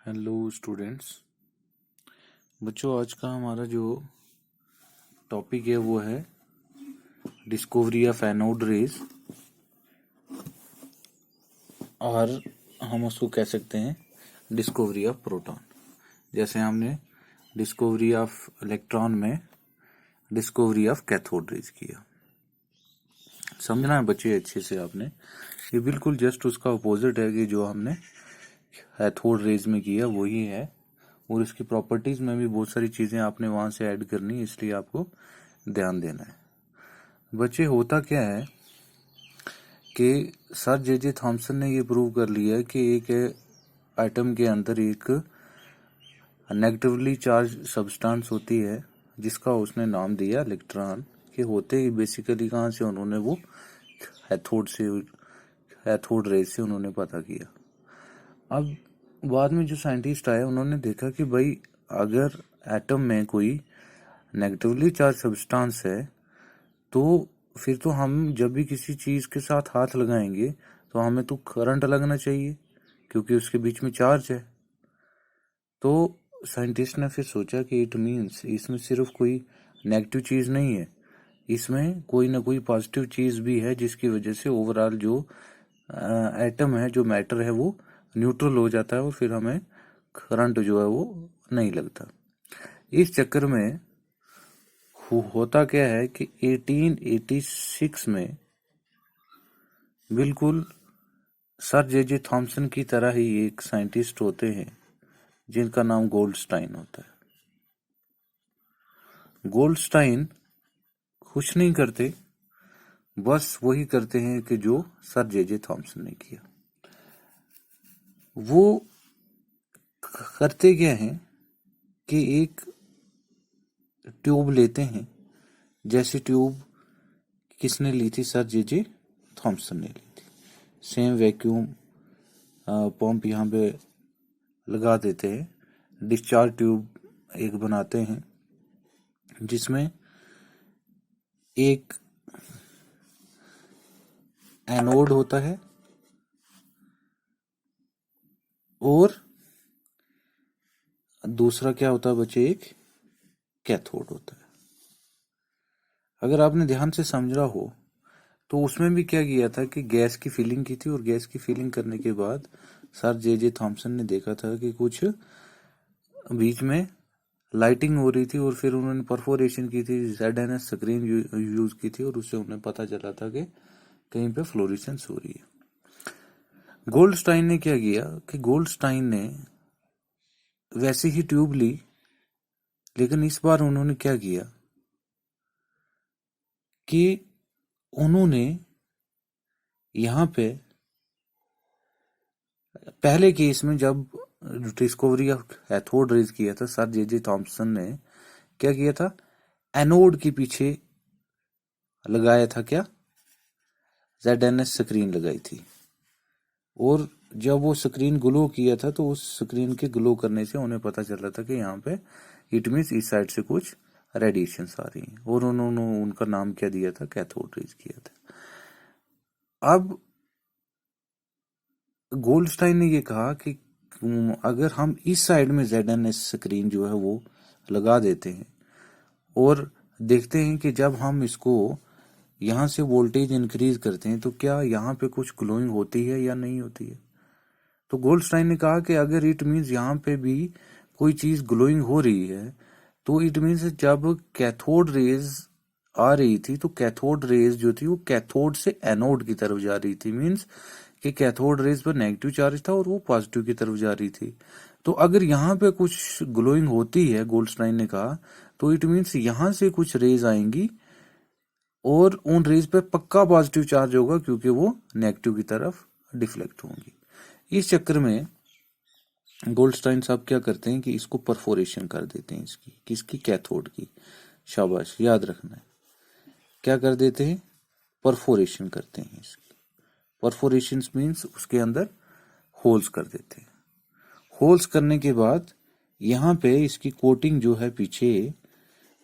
Hello students. बच्चों, आज का हमारा जो टॉपिक है वो है डिस्कवरी ऑफ एनोड रेज, और हम उसको कह सकते हैं डिस्कवरी ऑफ प्रोटॉन। जैसे हमने डिस्कवरी ऑफ इलेक्ट्रॉन में डिस्कवरी ऑफ कैथोड रेज किया। समझना है बच्चे अच्छे से आपने। ये बिल्कुल जस्ट उसका अपोजिट है कि जो हमने कैथोड रेज में किया वही है, और इसकी प्रॉपर्टीज में भी बहुत सारी चीजें आपने वहां से ऐड करनी है, इसलिए आपको ध्यान देना है। बच्चे, होता क्या है कि सर जे थॉमसन ने ये प्रूव कर लिया कि एक एटम के अंदर एक नेगेटिवली चार्ज सब्सटेंस होती है जिसका उसने नाम दिया इलेक्ट्रॉन। के होते ही बेसिकली कहाँ से उन्होंने वो कैथोड रेज से उन्होंने पता किया। अब बाद में जो साइंटिस्ट आए उन्होंने देखा कि भाई अगर एटम में कोई नेगेटिवली चार्ज सब्सटेंस है तो फिर तो हम जब भी किसी चीज के साथ हाथ लगाएंगे तो हमें तो करंट लगना चाहिए, क्योंकि उसके बीच में चार्ज है। तो साइंटिस्ट ने फिर सोचा कि इट मीन्स इसमें सिर्फ कोई नेगेटिव चीज नहीं है, इसमें कोई ना कोई पॉजिटिव चीज भी है, जिसकी वजह से ओवरऑल जो एटम है, जो मैटर है, वो न्यूट्रल हो जाता है और फिर हमें करंट जो है वो नहीं लगता। इस चक्कर में होता क्या है कि 1886 में बिल्कुल सर जे थॉमसन की तरह ही एक साइंटिस्ट होते हैं जिनका नाम गोल्डस्टाइन होता है। गोल्डस्टाइन कुछ नहीं करते, बस वही करते हैं कि जो सर जे थॉमसन ने किया। वो करते क्या हैं कि एक ट्यूब लेते हैं, जैसी ट्यूब किसने ली थी, सर जे थॉमसन ने ली थी। सेम वैक्यूम पंप यहाँ पे लगा देते हैं, डिस्चार्ज ट्यूब एक बनाते हैं जिसमें एक एनोड होता है और दूसरा क्या होता है बच्चे, एक कैथोड होता है। अगर आपने ध्यान से समझा हो तो उसमें भी क्या किया था कि गैस की फिलिंग की थी, और गैस की फिलिंग करने के बाद सर जे थॉमसन ने देखा था कि कुछ बीच में लाइटिंग हो रही थी, और फिर उन्होंने परफोरेशन की थी, ZNS स्क्रीन यूज की थी, और उससे उन्हें पता चला था कि कहीं पे फ्लोरेसेंस हो रही है। गोल्डस्टाइन ने क्या किया कि गोल्डस्टाइन ने वैसी ही ट्यूब ली, लेकिन इस बार उन्होंने क्या किया कि उन्होंने यहाँ पे पहले केस में जब डिस्कवरी ऑफ कैथोड रेज किया था, सर जे थॉमसन ने क्या किया था, एनोड के पीछे लगाया था क्या, ZNS स्क्रीन लगाई थी। और जब वो स्क्रीन ग्लो किया था तो उस स्क्रीन के ग्लो करने से उन्हें पता चल रहा था कि यहाँ पे इट मीन्स इस साइड से कुछ रेडिएशन आ रही हैं, और उन्होंने उनका नाम क्या दिया था, कैथोड रेज किया था। अब गोल्डस्टाइन ने ये कहा कि अगर हम इस साइड में ZNS स्क्रीन जो है वो लगा देते हैं और देखते हैं कि जब हम इसको यहाँ से वोल्टेज इंक्रीज करते हैं तो क्या यहाँ पे कुछ ग्लोइंग होती है या नहीं होती है। तो गोल्डस्टाइन ने कहा कि अगर इट मीन्स यहाँ पे भी कोई चीज ग्लोइंग हो रही है तो इट मीन्स जब कैथोड रेज आ रही थी तो कैथोड रेज जो थी वो कैथोड से एनोड की तरफ जा रही थी, मीन्स कि कैथोड रेज पर नेगेटिव चार्ज था और वो पॉजिटिव की तरफ जा रही थी। तो अगर यहाँ पे कुछ ग्लोइंग होती है, गोल्डस्टाइन ने कहा, तो इट मीन्स यहाँ से कुछ रेज आएंगी और उन रेज पे पक्का पॉजिटिव चार्ज होगा, क्योंकि वो नेगेटिव की तरफ डिफ्लेक्ट होंगी। इस चक्कर में गोल्डस्टाइन साहब क्या करते हैं कि इसको परफोरेशन कर देते हैं, इसकी किसकी, कैथोड की। शाबाश, याद रखना है, क्या कर देते हैं, परफोरेशन करते हैं इसकी। परफोरेशन मीन्स उसके अंदर होल्स कर देते हैं। होल्स करने के बाद यहाँ पे इसकी कोटिंग जो है पीछे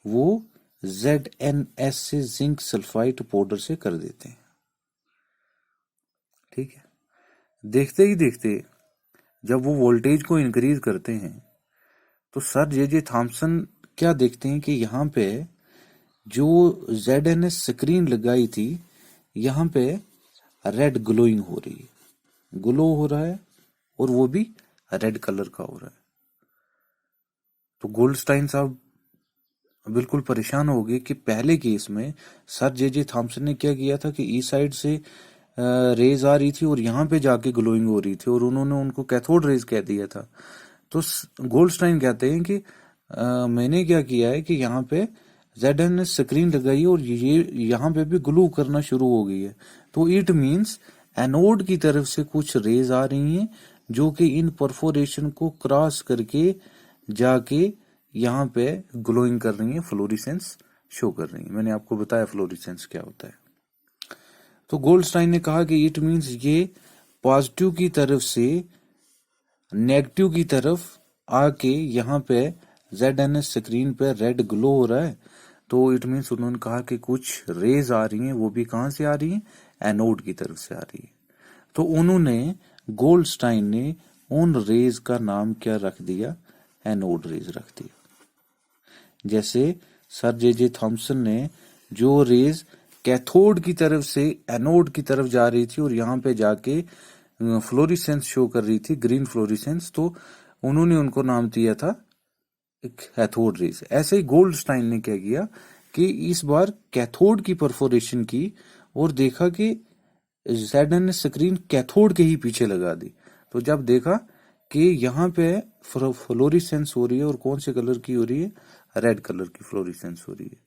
वो ZNS से जिंक सल्फाइड पाउडर से कर देते हैं। ठीक है, देखते ही देखते जब वो वोल्टेज को इंक्रीज करते हैं तो सर जे थॉम्सन क्या देखते हैं कि यहाँ पे जो ZNS स्क्रीन लगाई थी यहाँ पे रेड ग्लोइंग हो रही है, ग्लो हो रहा है, और वो भी रेड कलर का हो रहा है। तो गोल्डस्टाइन साहब बिल्कुल परेशान हो गए कि पहले केस में सर जे थॉम्सन ने क्या किया था कि ई साइड से रेज आ रही थी और यहाँ पे जाके ग्लोइंग हो रही थी, और उन्होंने उनको कैथोड रेज कह दिया था। तो गोल्डस्टाइन कहते हैं कि मैंने क्या किया है कि यहाँ पे ZNS स्क्रीन लगाई और ये यहाँ पे भी ग्लो करना शुरू हो गई है। तो इट मींस एनोड की तरफ से कुछ रेज आ रही हैं जो कि इन परफोरेशन को क्रॉस करके जाके यहाँ पे ग्लोइंग कर रही है, फ्लोरिसेंस शो कर रही है। मैंने आपको बताया फ्लोरिसेंस क्या होता है। तो गोल्डस्टाइन ने कहा कि इट मींस ये पॉजिटिव की तरफ से नेगेटिव की तरफ आके यहाँ पे ZNS स्क्रीन पे रेड ग्लो हो रहा है। तो इट मींस उन्होंने कहा कि कुछ रेज आ रही हैं, वो भी कहाँ से आ रही हैं, एनोड की तरफ से आ रही है। तो उन्होंने गोल्डस्टाइन ने उन रेज का नाम क्या रख दिया, एनोड रेज रख दिया। जैसे सर जे थॉम्सन ने जो रेज कैथोड की तरफ से एनोड की तरफ जा रही थी और यहाँ पे जाके फ्लोरिसेंस शो कर रही थी, ग्रीन फ्लोरिसेंस, तो उन्होंने उनको नाम दिया था कैथोड रेज। ऐसे ही गोल्डस्टाइन ने क्या किया कि इस बार कैथोड की परफोरेशन की और देखा कि ZNS स्क्रीन कैथोड के ही पीछे लगा दी। तो जब देखा कि यहाँ पे फ्लोरिसेंस हो रही है और कौन से कलर की हो रही है, रेड कलर की फ्लोरिसेंस हो रही है।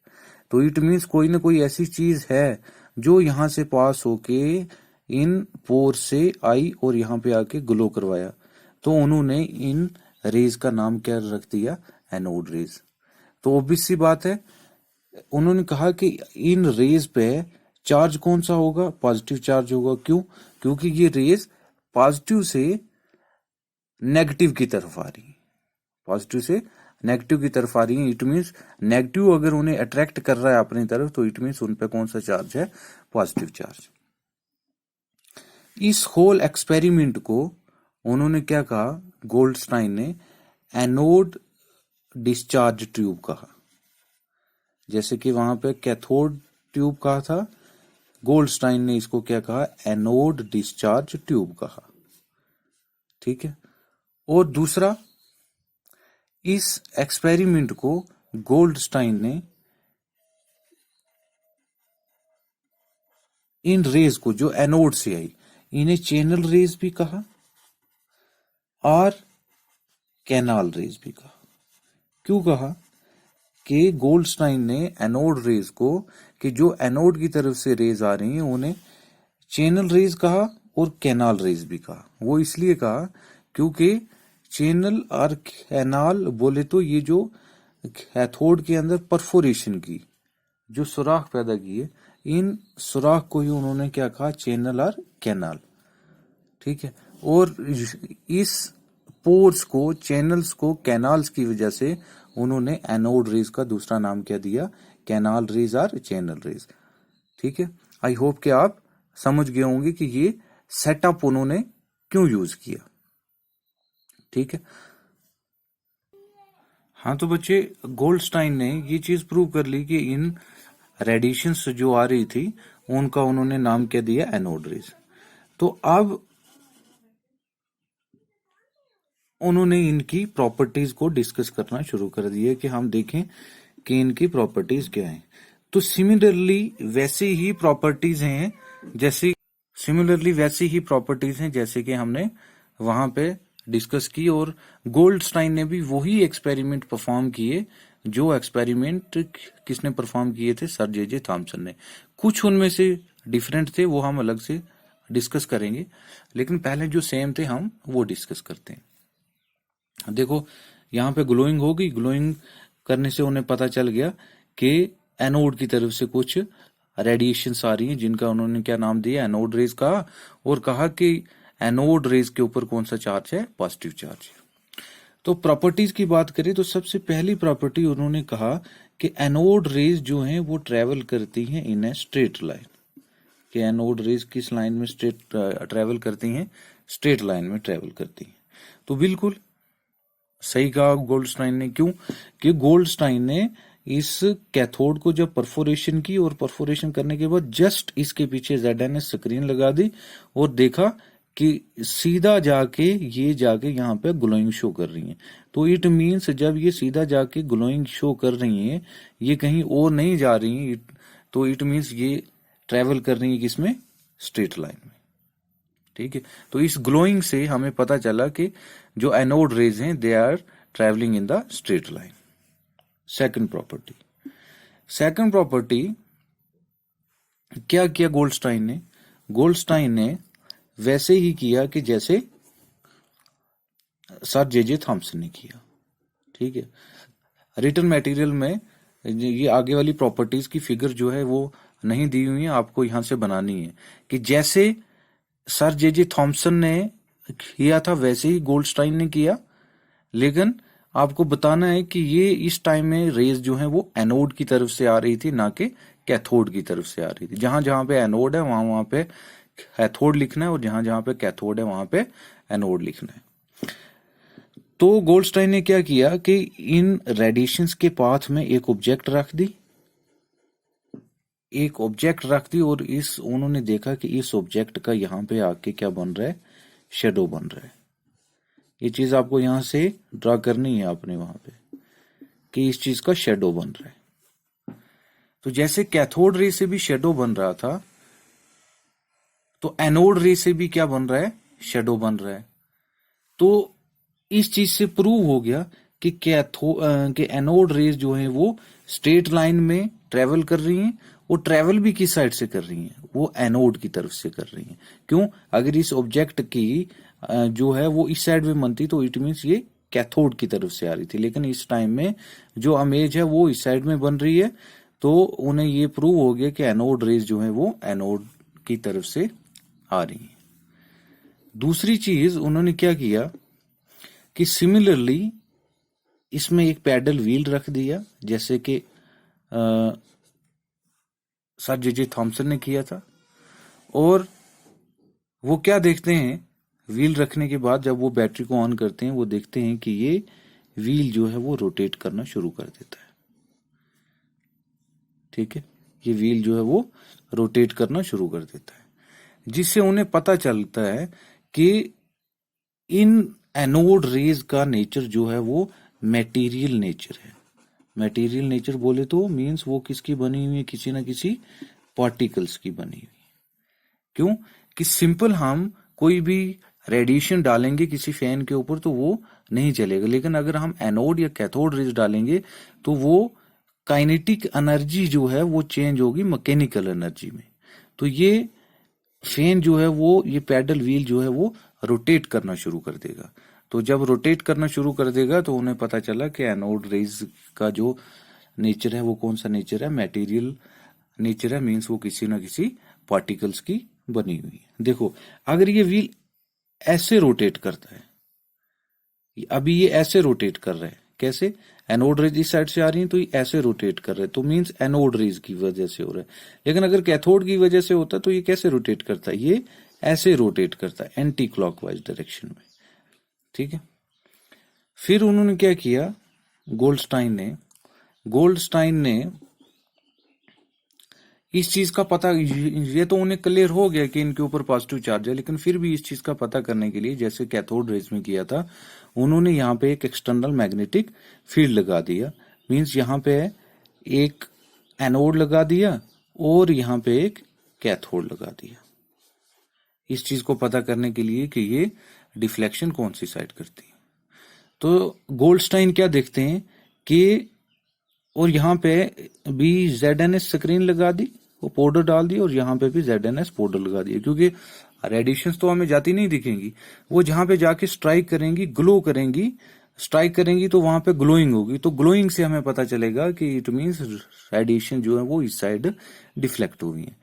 तो इट मीन्स कोई ना कोई ऐसी चीज है जो यहाँ से पास होके इन पोर से आई और यहाँ पे आके ग्लो करवाया। तो उन्होंने इन रेज का नाम क्या रख दिया, एनोड रेज। तो ऑब्वियस सी बात है, उन्होंने कहा कि इन रेज पे चार्ज कौन सा होगा, पॉजिटिव चार्ज होगा। क्यों? क्योंकि ये रेज पॉजिटिव से नेगेटिव की तरफ आ रही है, पॉजिटिव से नेगेटिव की तरफ आ रही है। इट मीन्स नेगेटिव अगर उन्हें अट्रैक्ट कर रहा है अपनी तरफ तो इट मीन्स उन पे कौन सा चार्ज है, पॉजिटिव चार्ज। इस होल एक्सपेरिमेंट को उन्होंने क्या कहा, गोल्डस्टाइन ने एनोड डिस्चार्ज ट्यूब कहा। जैसे कि वहां पे कैथोड ट्यूब कहा था, गोल्डस्टाइन ने इसको क्या कहा, एनोड डिस्चार्ज ट्यूब कहा। ठीक है। और दूसरा, इस एक्सपेरिमेंट को गोल्डस्टाइन ने इन रेज को जो एनोड से आई, इन्हें चैनल रेज भी कहा और कैनाल रेज भी कहा। क्यों कहा कि गोल्डस्टाइन ने एनोड रेज को, कि जो एनोड की तरफ से रेज आ रही हैं उन्हें चैनल रेज कहा और कैनाल रेज भी कहा। वो इसलिए कहा क्योंकि चैनल और कैनाल बोले तो ये जो कैथोड के अंदर परफोरेशन की जो सुराख पैदा किए, इन सुराख को ही उन्होंने क्या कहा, चैनल और कैनाल। ठीक है। और इस पोर्स को, चैनल्स को, कैनाल्स की वजह से उन्होंने एनोड रेज का दूसरा नाम क्या दिया, कैनाल रेज और चैनल रेज। ठीक है। आई होप कि आप समझ गए होंगे कि ये सेटअप उन्होंने क्यों यूज किया। ठीक है। हाँ तो बच्चे, गोल्डस्टाइन ने ये चीज प्रूव कर ली कि इन रेडिएशंस जो आ रही थी उनका उन्होंने नाम क्या दिया, एनोड रेज। तो अब उन्होंने इनकी प्रॉपर्टीज को डिस्कस करना शुरू कर दिया कि हम देखें कि इनकी प्रॉपर्टीज क्या हैं। तो सिमिलरली वैसी ही प्रॉपर्टीज हैं जैसे कि हमने वहां पे डिस्कस की, और गोल्डस्टाइन ने भी वही एक्सपेरिमेंट परफॉर्म किए जो एक्सपेरिमेंट किसने परफॉर्म किए थे, सर जे थॉम्सन ने। कुछ उनमें से डिफरेंट थे, वो हम अलग से डिस्कस करेंगे, लेकिन पहले जो सेम थे हम वो डिस्कस करते हैं। देखो यहाँ पे ग्लोइंग होगी, ग्लोइंग करने से उन्हें पता चल गया कि एनोड की तरफ से कुछ रेडिएशंस आ रही हैं जिनका उन्होंने क्या नाम दिया, एनोड रेज कहा, और कहा कि एनोड रेज के ऊपर कौन सा चार्ज है, पॉजिटिव चार्ज है। तो प्रॉपर्टीज की बात करें तो सबसे पहली प्रॉपर्टी उन्होंने कहा कि एनोड रेज जो हैं वो ट्रेवल करती हैं इन ए स्ट्रेट लाइन। कि एनोड रेज किस लाइन में ट्रेवल करती हैं, स्ट्रेट लाइन में ट्रेवल करती हैं। तो बिल्कुल सही कहा गोल्डस्टाइन ने। क्यों? कि गोल्डस्टाइन ने इस कैथोड को जब परफोरेशन की और परफोरेशन करने के बाद जस्ट इसके पीछे ZNS स्क्रीन लगा दी और देखा कि सीधा जाके ये जाके यहाँ पे ग्लोइंग शो कर रही है। तो इट मीन्स जब ये सीधा जाके ग्लोइंग शो कर रही है, ये कहीं और नहीं जा रही है, तो इट मीन्स ये ट्रेवल कर रही है किसमें? स्ट्रेट लाइन में। ठीक है, तो इस ग्लोइंग से हमें पता चला कि जो एनोड रेज हैं they are travelling in the straight line. Second property क्या किया गोल्डस्टाइन ने? गोल्डस्टाइन ने वैसे ही किया कि जैसे सर जे थॉमसन ने किया। ठीक है, रिटन मटेरियल में ये आगे वाली प्रॉपर्टीज की फिगर जो है वो नहीं दी हुई है, आपको यहां से बनानी है कि जैसे सर जे थॉमसन ने किया था वैसे ही गोल्डस्टाइन ने किया, लेकिन आपको बताना है कि ये इस टाइम में रेज जो है वो एनोड की तरफ से आ रही थी, ना कि कैथोड की तरफ से आ रही थी। जहां जहां पे एनोड है वहां वहां पे कैथोड लिखना है और जहां जहां पे कैथोड है वहां पे एनोड लिखना है। तो गोल्डस्टाइन ने क्या किया कि इन रेडिएशंस के पाथ में एक ऑब्जेक्ट रख दी, और इस उन्होंने देखा कि इस ऑब्जेक्ट का यहाँ पे आके क्या बन रहा है? शेडो बन रहा है। ये चीज आपको यहां से ड्रा करनी है आपने वहां पे कि इस चीज का शेडो बन रहा है। तो जैसे कैथोड रे से भी शेडो बन रहा था, तो एनोड रे से भी क्या बन रहा है? शेडो बन रहा है। तो इस चीज से प्रूव हो गया कि कि एनोड रेज जो है वो स्ट्रेट लाइन में ट्रेवल कर रही हैं, वो ट्रेवल भी किस साइड से कर रही हैं? वो एनोड की तरफ से कर रही हैं। क्यों? अगर इस ऑब्जेक्ट की जो है वो इस साइड में बनती तो इट मीन्स ये कैथोड की तरफ से आ रही थी, लेकिन इस टाइम में जो इमेज है वो इस साइड में बन रही है, तो उन्हें ये प्रूव हो गया कि एनोड रेज जो है वो एनोड की तरफ से आ रही है। दूसरी चीज उन्होंने क्या किया कि सिमिलरली इसमें एक पैडल व्हील रख दिया, जैसे कि सर जे थॉमसन ने किया था। और वो क्या देखते हैं, व्हील रखने के बाद जब वो बैटरी को ऑन करते हैं, वो देखते हैं कि ये व्हील जो है वो रोटेट करना शुरू कर देता है। ठीक है, ये व्हील जो है वो रोटेट करना शुरू कर देता है, जिससे उन्हें पता चलता है कि इन एनोड रेज का नेचर जो है वो मटेरियल नेचर है। मटेरियल नेचर बोले तो मींस वो किसकी बनी हुई है? किसी ना किसी पार्टिकल्स की बनी हुई है। क्यों? कि सिंपल हम कोई भी रेडिएशन डालेंगे किसी फैन के ऊपर तो वो नहीं चलेगा, लेकिन अगर हम एनोड या कैथोड रेज डालेंगे तो वो काइनेटिक एनर्जी जो है वो चेंज होगी मैकेनिकल एनर्जी में। तो ये फैन जो है वो, ये पैडल व्हील जो है वो रोटेट करना शुरू कर देगा। तो जब रोटेट करना शुरू कर देगा तो उन्हें पता चला कि एनोड रेज का जो नेचर है वो कौन सा नेचर है? मटेरियल नेचर है, मींस वो किसी ना किसी पार्टिकल्स की बनी हुई है। देखो, अगर ये व्हील ऐसे रोटेट करता है, अभी ये ऐसे रोटेट कर रहा है, कैसे? एनोड रेज इस साइड से आ रही है तो ये ऐसे रोटेट कर रहे हैं, तो मींस एनोड रेज की वजह से हो रहा है। लेकिन अगर कैथोड की वजह से होता तो ये कैसे रोटेट करता है? ये ऐसे रोटेट करता है, एंटी क्लॉकवाइज डायरेक्शन में। ठीक है, फिर उन्होंने क्या किया गोल्डस्टाइन ने इस चीज का पता, ये तो उन्हें क्लियर हो गया कि इनके ऊपर पॉजिटिव चार्ज है, लेकिन फिर भी इस चीज का पता करने के लिए, जैसे कैथोड रेज में किया था, उन्होंने यहाँ पे एक एक्सटर्नल मैग्नेटिक फील्ड लगा दिया। मींस यहाँ पे एक एनोड लगा दिया और यहाँ पे एक कैथोड लगा दिया, इस चीज को पता करने के लिए कि ये डिफ्लेक्शन कौन सी साइड करती है। तो गोल्डस्टाइन क्या देखते हैं कि, और यहाँ पे भी ZNS स्क्रीन लगा दी, वो पाउडर डाल दी, और यहाँ पे भी ZNS पाउडर लगा दिया, क्योंकि रेडिएशंस तो हमें जाती नहीं दिखेंगी, वो जहां पे जाके स्ट्राइक करेंगी, ग्लो करेंगी, स्ट्राइक करेंगी तो वहां पे ग्लोइंग होगी। तो ग्लोइंग से हमें पता चलेगा कि इट मींस रेडिएशन जो है वो इस साइड डिफ्लेक्ट हुई है।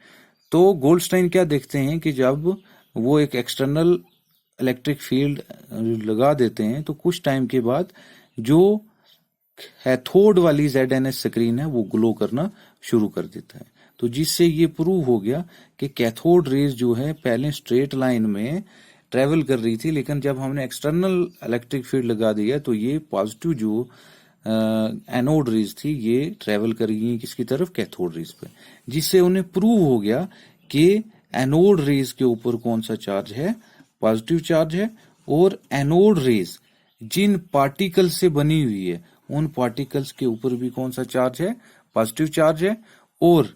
तो गोल्डस्टाइन क्या देखते हैं कि जब वो एक एक्सटर्नल इलेक्ट्रिक फील्ड लगा देते हैं तो कुछ टाइम के बाद जो कैथोड वाली ZNS स्क्रीन है वो ग्लो करना शुरू कर देता है। तो जिससे ये प्रूव हो गया कि कैथोड रेज जो है पहले स्ट्रेट लाइन में ट्रेवल कर रही थी, लेकिन जब हमने एक्सटर्नल इलेक्ट्रिक फील्ड लगा दिया तो ये पॉजिटिव जो एनोड रेज थी ये ट्रेवल कर गई किसकी तरफ, कैथोड रेज पे, जिससे उन्हें प्रूव हो गया कि एनोड रेज के ऊपर कौन सा चार्ज है, पॉजिटिव चार्ज है, और एनोड रेज जिन पार्टिकल से बनी हुई है उन पार्टिकल्स के ऊपर भी कौन सा चार्ज है, पॉजिटिव चार्ज है, और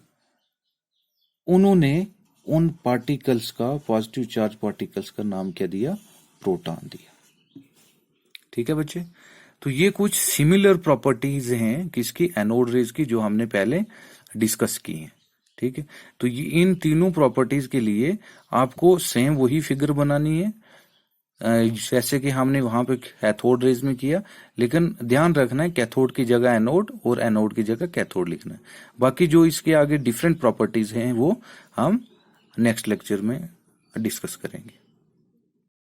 उन्होंने उन पार्टिकल्स का, पॉजिटिव चार्ज पार्टिकल्स का नाम क्या दिया, प्रोटॉन दिया। ठीक है बच्चे, तो ये कुछ सिमिलर प्रॉपर्टीज हैं किसकी, एनोड रेज की, जो हमने पहले डिस्कस की हैं। ठीक है, तो ये इन तीनों प्रॉपर्टीज के लिए आपको सेम वही फिगर बनानी है जैसे कि हमने वहां पे कैथोड रेज में किया, लेकिन ध्यान रखना है कैथोड की जगह एनोड और एनोड की जगह कैथोड लिखना है। बाकी जो इसके आगे डिफरेंट प्रॉपर्टीज हैं वो हम नेक्स्ट लेक्चर में डिस्कस करेंगे।